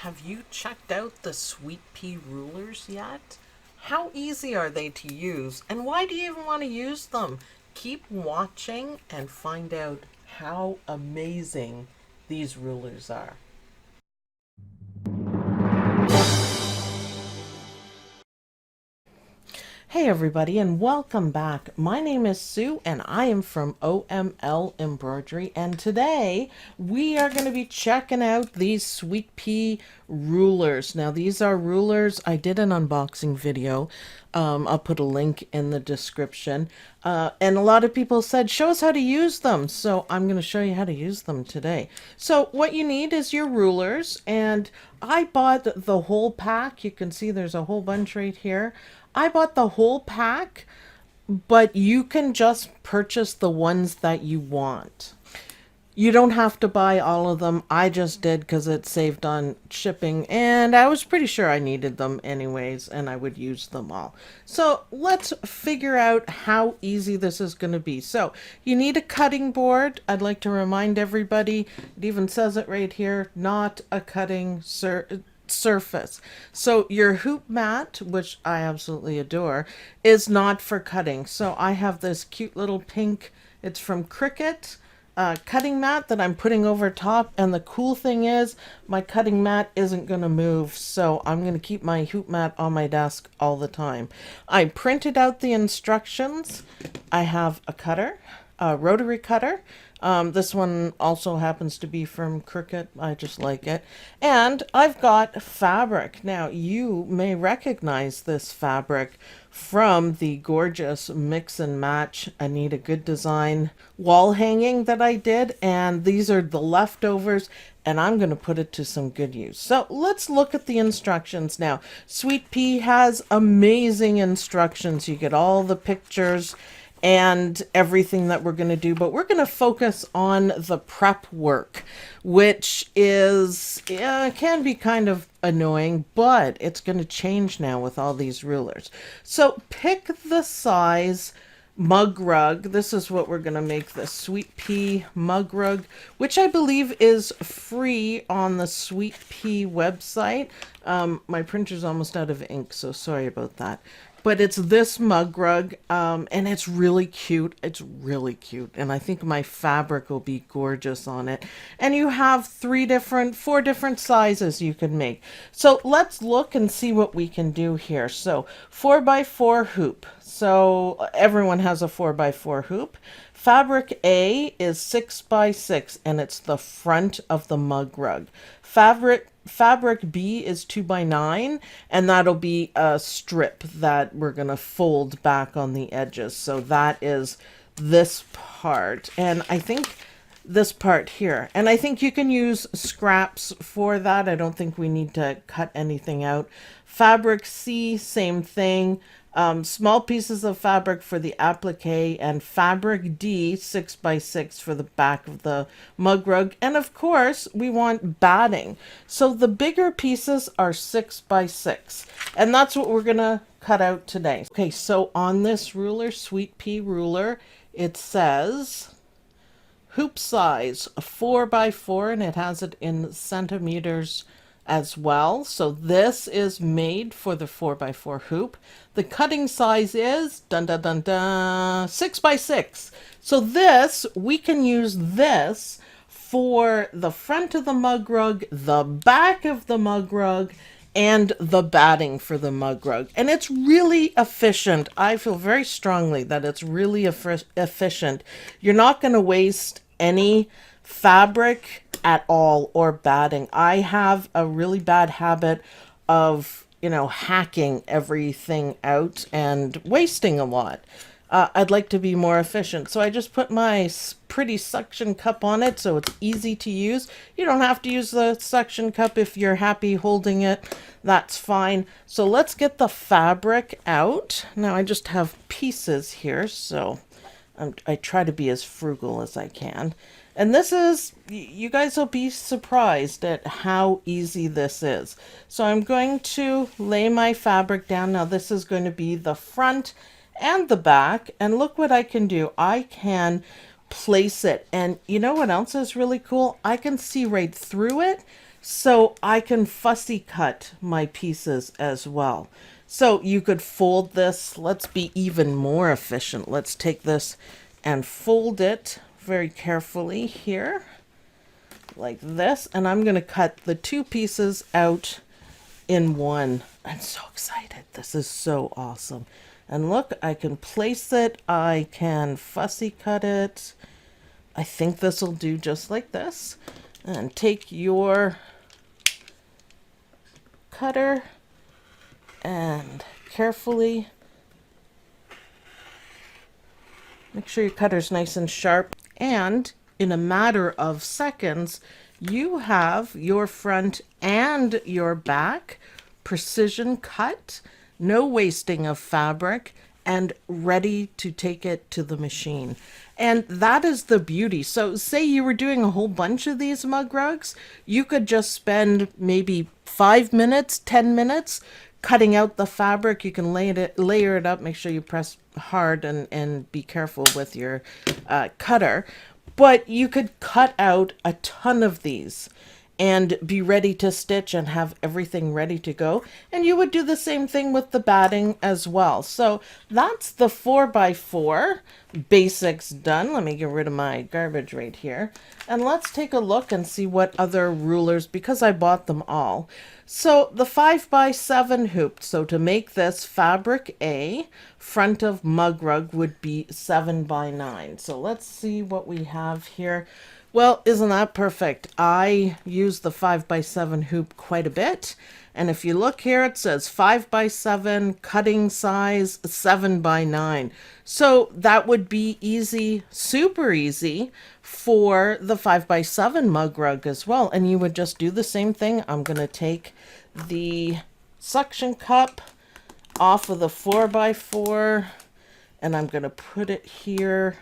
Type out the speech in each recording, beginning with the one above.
Have you checked out the Sweet Pea rulers yet? How easy are they to use, and why do you even want to use them? Keep watching and find out how amazing these rulers are. Hey everybody, and welcome back. My name is Sue and I am from OML Embroidery, and today we are going to be checking out these Sweet Pea rulers. Now these are rulers. I did an unboxing video. I'll put a link in the description. And a lot of people said, show us how to use them. So I'm going to show you how to use them today. So what you need is your rulers, and I bought the whole pack. You can see there's a whole bunch right here. I bought the whole pack, but you can just purchase the ones that you want. You don't have to buy all of them. I just did because it saved on shipping, and I was pretty sure I needed them anyways, and I would use them all. So let's figure out how easy this is going to be. So you need a cutting board. I'd like to remind everybody, it even says it right here, not a cutting surface. So your hoop mat, which I absolutely adore, is not for cutting. So I have this cute little pink, it's from Cricut, cutting mat that I'm putting over top. And the cool thing is my cutting mat isn't going to move, so I'm going to keep my hoop mat on my desk all the time. I printed out the instructions. I have a cutter, a rotary cutter. This one also happens to be from Cricut. I just like it. And I've got fabric. Now, you may recognize this fabric from the gorgeous mix and match I Need a Good Design wall hanging that I did. And these are the leftovers, and I'm going to put it to some good use. So let's look at the instructions now. Sweet Pea has amazing instructions. You get all the pictures and everything that we're going to do, but we're going to focus on the prep work, which is can be kind of annoying, but it's going to change now with all these rulers. So pick the size mug rug. This is what we're going to make, the Sweet Pea mug rug, which I believe is free on the Sweet Pea website. My printer's almost out of ink, so sorry about that. But it's this mug rug, and it's really cute. It's really cute. And I think my fabric will be gorgeous on it. And you have four different sizes you can make. So let's look and see what we can do here. So 4x4 hoop. So everyone has a 4x4 hoop. Fabric A is 6x6, and it's the front of the mug rug. Fabric B is 2x9, and that'll be a strip that we're going to fold back on the edges. So that is this part, and I think this part here. And I think you can use scraps for that. I don't think we need to cut anything out. Fabric C, same thing. Small pieces of fabric for the applique, and fabric D, 6x6 for the back of the mug rug. And of course, we want batting. So the bigger pieces are 6x6. And that's what we're going to cut out today. Okay, so on this ruler, Sweet Pea ruler, it says hoop size 4x4, and it has it in centimeters as well. So this is made for the 4x4 hoop. The cutting size is 6x6. So this, we can use this for the front of the mug rug, the back of the mug rug, and the batting for the mug rug. And it's really efficient. I feel very strongly that it's really efficient. You're not going to waste any fabric at all or batting. I have a really bad habit of, hacking everything out and wasting a lot. I'd like to be more efficient. So I just put my pretty suction cup on it so it's easy to use. You don't have to use the suction cup if you're happy holding it. That's fine. So let's get the fabric out. Now I just have pieces here, so I try to be as frugal as I can. And this is, you guys will be surprised at how easy this is. So I'm going to lay my fabric down. Now this is going to be the front and the back. And look what I can do. I can place it. And you know what else is really cool? I can see right through it. so I can fussy cut my pieces as well. So you could fold this. Let's be even more efficient. Let's take this and fold it very carefully here, like this. And I'm going to cut the two pieces out in one. I'm so excited. This is so awesome. And look, I can place it. I can fussy cut it. I think this will do just like this. And take your cutter and carefully make sure your cutter's nice and sharp. And in a matter of seconds, you have your front and your back precision cut, no wasting of fabric, and ready to take it to the machine. And that is the beauty. So say you were doing a whole bunch of these mug rugs, you could just spend maybe 5 minutes, 10 minutes cutting out the fabric. You can layer it up, make sure you press hard and be careful with your cutter. But you could cut out a ton of these and be ready to stitch and have everything ready to go. And you would do the same thing with the batting as well. So that's the 4x4 basics done. Let me get rid of my garbage right here. And let's take a look and see what other rulers, because I bought them all. So the 5x7 hoop. So to make this fabric A, front of mug rug would be 7x9. So let's see what we have here. Well, isn't that perfect? I use the 5x7 hoop quite a bit. And if you look here, it says 5x7, cutting size 7x9. So that would be easy, super easy for the 5x7 mug rug as well. And you would just do the same thing. I'm going to take the suction cup off of the 4x4 and I'm going to put it here.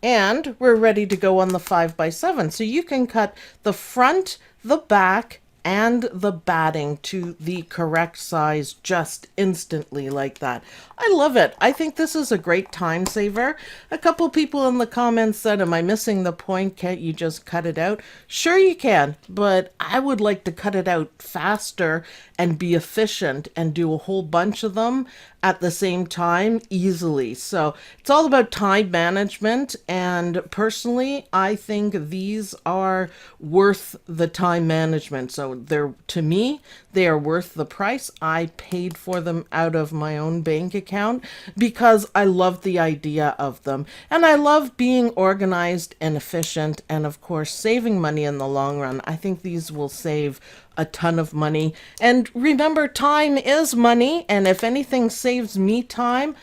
And we're ready to go on the 5x7. So you can cut the front, the back, and the batting to the correct size just instantly like that. I love it. I think this is a great time saver. A couple people in the comments said, am I missing the point? Can't you just cut it out? Sure you can, but I would like to cut it out faster and be efficient and do a whole bunch of them at the same time easily. So it's all about time management, and personally I think these are worth the time management. So they're, to me, they are worth the price. I paid for them out of my own bank account because I love the idea of them, and I love being organized and efficient, and of course saving money in the long run. I think these will save a ton of money. And remember, time is money, and if anything saves me time,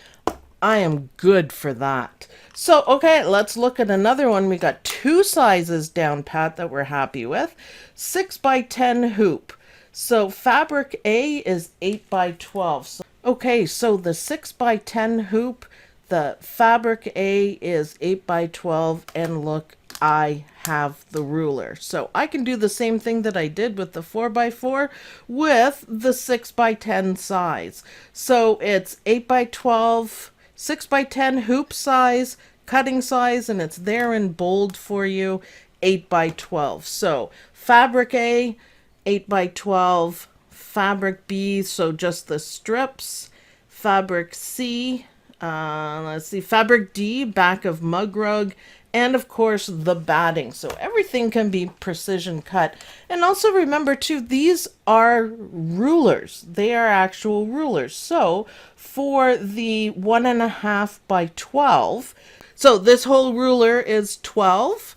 I am good for that. So, okay, let's look at another one. We got two sizes down pat that we're happy with. 6x10 hoop. So fabric A is 8x12. So, okay, so the 6x10 hoop, the fabric A is 8x12, and look, I have the ruler. So I can do the same thing that I did with the 4x4 with the 6x10 size. So it's 8x12, 6x10 hoop size, cutting size, and it's there in bold for you, 8x12. So fabric A, 8x12, fabric B, so just the strips, fabric C, let's see, fabric D, back of mug rug, and of course the batting. So everything can be precision cut. And also remember too, these are rulers. They are actual rulers. So for the 1.5x12, so this whole ruler is 12,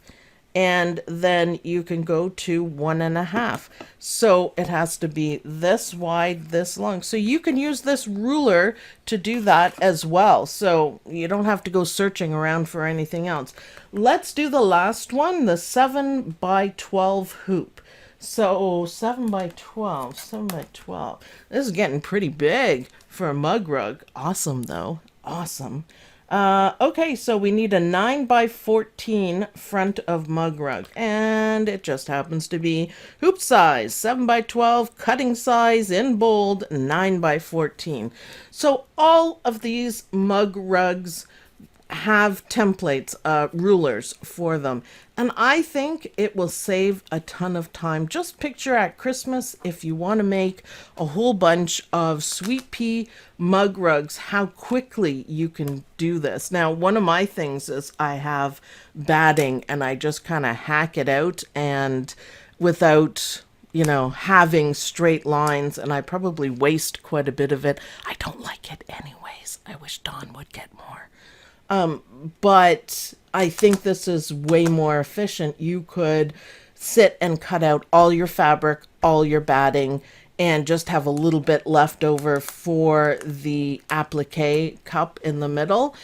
and then you can go to 1.5. So it has to be this wide, this long. So you can use this ruler to do that as well. So you don't have to go searching around for anything else. Let's do the last one, the 7x12 hoop. So 7x12, 7x12. This is getting pretty big for a mug rug. Awesome though, awesome. Okay, so we need a 9x14 front of mug rug, and it just happens to be hoop size, 7x12, cutting size in bold, 9x14. So all of these mug rugs have templates, rulers for them. And I think it will save a ton of time. Just picture at Christmas, if you want to make a whole bunch of Sweet Pea mug rugs, how quickly you can do this. Now, one of my things is I have batting and I just kind of hack it out, and without, you know, having straight lines, and I probably waste quite a bit of it. I don't like it anyways. I wish Dawn would get more. But I think this is way more efficient. You could sit and cut out all your fabric, all your batting, and just have a little bit left over for the applique cup in the middle.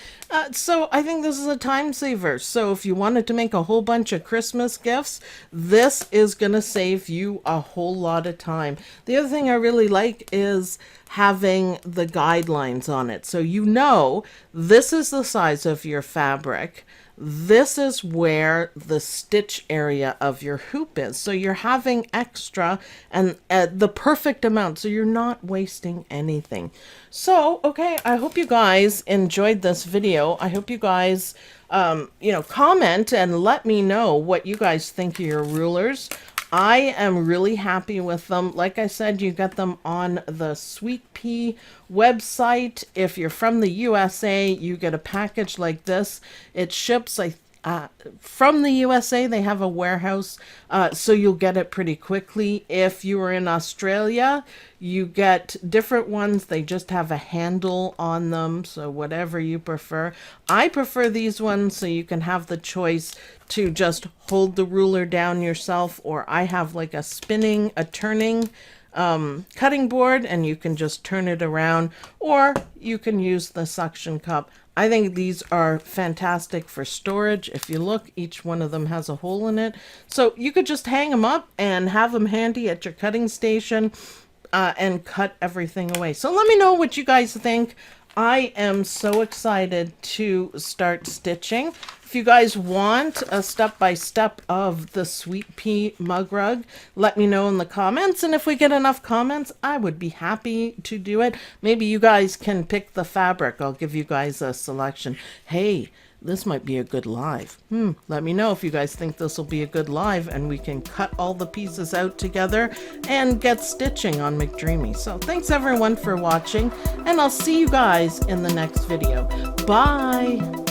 So I think this is a time saver. So if you wanted to make a whole bunch of Christmas gifts, this is going to save you a whole lot of time. The other thing I really like is having the guidelines on it. So you know this is the size of your fabric. This is where the stitch area of your hoop is. So you're having extra and the perfect amount, so you're not wasting anything. So, okay, I hope you guys enjoyed this video. I hope you guys, you know, comment and let me know what you guys think of your rulers. I am really happy with them. Like I said, you get them on the Sweet Pea website. If you're from the USA, you get a package like this. It ships from the USA. They have a warehouse, so you'll get it pretty quickly. If you are in Australia, you get different ones. They just have a handle on them, so whatever you prefer. I prefer these ones, so you can have the choice to just hold the ruler down yourself, or I have like a turning cutting board, and you can just turn it around, or you can use the suction cup. I think these are fantastic for storage. If you look, each one of them has a hole in it. So you could just hang them up and have them handy at your cutting station and cut everything away. So let me know what you guys think. I am so excited to start stitching. If you guys want a step-by-step of the Sweet Pea mug rug, let me know in the comments. And if we get enough comments, I would be happy to do it. Maybe you guys can pick the fabric. I'll give you guys a selection. Hey, this might be a good live. Let me know if you guys think this will be a good live, and we can cut all the pieces out together and get stitching on McDreamy. So thanks everyone for watching, and I'll see you guys in the next video. Bye.